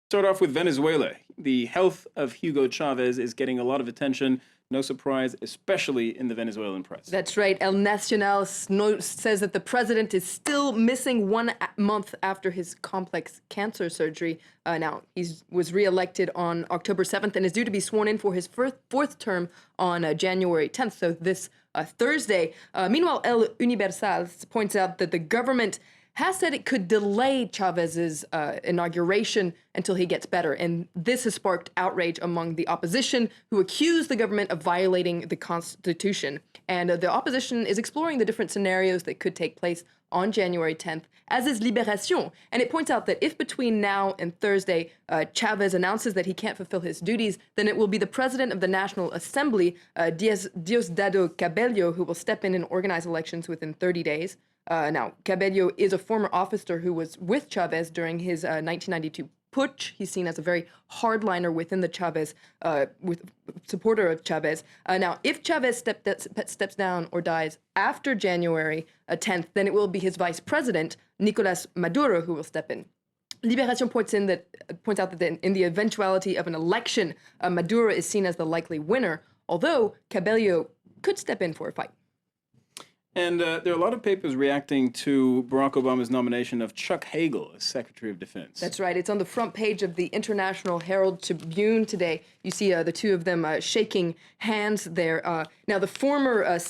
Start off with Venezuela. The health of Hugo Chavez is getting a lot of attention. No surprise, especially in the Venezuelan press. That's right. El Nacional says that the president is still missing 1 month after his complex cancer surgery. Now, he was reelected on October 7th and is due to be sworn in for his fourth term on January 10th, so this Thursday. Meanwhile, El Universal points out that the government has said it could delay Chavez's inauguration until he gets better. And this has sparked outrage among the opposition, who accuse the government of violating the Constitution. And the opposition is exploring the different scenarios that could take place on January 10th, as is Libération. And it points out that if between now and Thursday, Chavez announces that he can't fulfill his duties, then it will be the president of the National Assembly, Diosdado Cabello, who will step in and organize elections within 30 days. Now, Cabello is a former officer who was with Chavez during his 1992 putsch. He's seen as a very hardliner within the Chavez, supporter of Chavez. Now, if Chavez steps down or dies after January 10th, then it will be his vice president, Nicolas Maduro, who will step in. Libération points out that in the eventuality of an election, Maduro is seen as the likely winner, although Cabello could step in for a fight. And there are a lot of papers reacting to Barack Obama's nomination of Chuck Hagel as Secretary of Defense. That's right. It's on the front page of the International Herald Tribune today. You see the two of them shaking hands there. Now, the former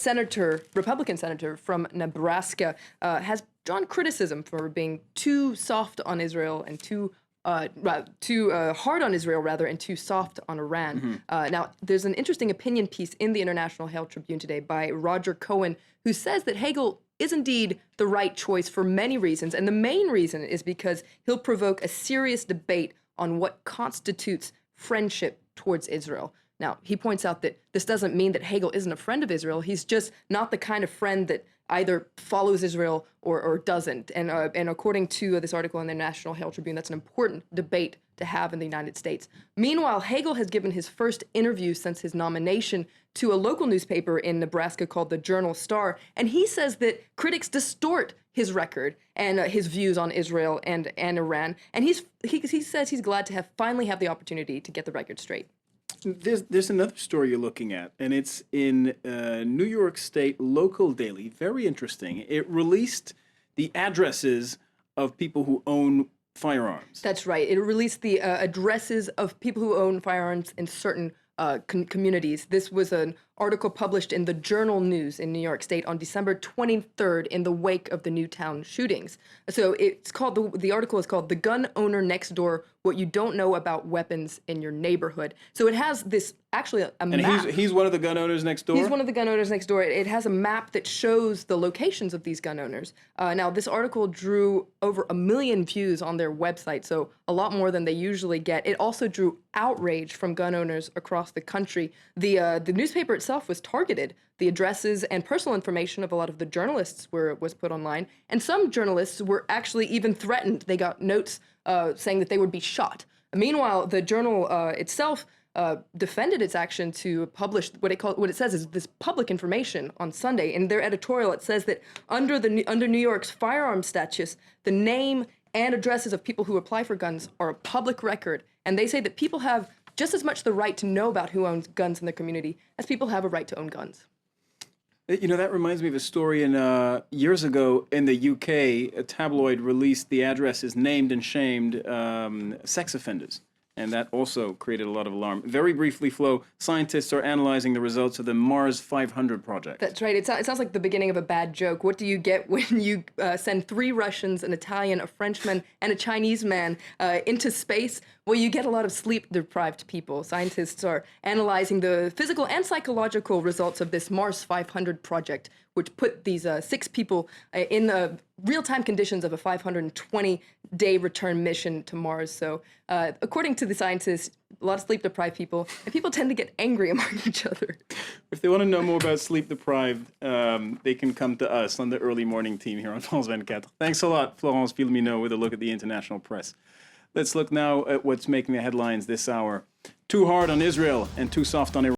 Republican senator from Nebraska, has drawn criticism for being too soft on Israel and too hard on Israel, and too soft on Iran. Now, there's an interesting opinion piece in the International Herald Tribune today by Roger Cohen, who says that Hagel is indeed the right choice for many reasons. And the main reason is because he'll provoke a serious debate on what constitutes friendship towards Israel. Now, he points out that this doesn't mean that Hagel isn't a friend of Israel. He's just not the kind of friend that either follows Israel or doesn't. And according to this article in the National Herald Tribune, that's an important debate to have in the United States. Meanwhile, Hagel has given his first interview since his nomination to a local newspaper in Nebraska called the Journal-Star, and he says that critics distort his record and his views on Israel and Iran, and he says he's glad to finally have the opportunity to get the record straight. There's another story you're looking at, and it's in New York State local daily. Very interesting. It released the addresses of people who own firearms. That's right. It released the addresses of people who own firearms in certain communities. This was an article published in the Journal News in New York State on December 23rd in the wake of the Newtown shootings. So it's called, the article is called "The Gun Owner Next Door, What You Don't Know About Weapons in Your Neighborhood." So it has this, actually a map. And he's one of the gun owners next door? He's one of the gun owners next door. It has a map that shows the locations of these gun owners. Now, this article drew over 1 million views on their website, so a lot more than they usually get. It also drew outrage from gun owners across the country. The newspaper itself was targeted. The addresses and personal information of a lot of the journalists was put online, and some journalists were actually even threatened. They got notes saying that they would be shot. Meanwhile, the Journal itself defended its action to publish what it says is this public information on Sunday. In their editorial, it says that under New York's firearm statutes, the name and addresses of people who apply for guns are a public record, and they say that people have just as much the right to know about who owns guns in their community as people have a right to own guns. You know, that reminds me of a story years ago in the UK. A tabloid released the addresses, named and shamed sex offenders. And that also created a lot of alarm. Very briefly, Flo, scientists are analyzing the results of the Mars 500 project. That's right. It sounds like the beginning of a bad joke. What do you get when you send 3 Russians, an Italian, a Frenchman, and a Chinese man into space? Well, you get a lot of sleep-deprived people. Scientists are analyzing the physical and psychological results of this Mars 500 project, which put these 6 people in real-time conditions of a 520-day return mission to Mars. So according to the scientists, a lot of sleep-deprived people, and people tend to get angry among each other. If they want to know more about sleep-deprived, they can come to us on the early morning team here on France 24. Thanks a lot, Florence Filmino, with a look at the international press. Let's look now at what's making the headlines this hour. Too hard on Israel and too soft on Iran.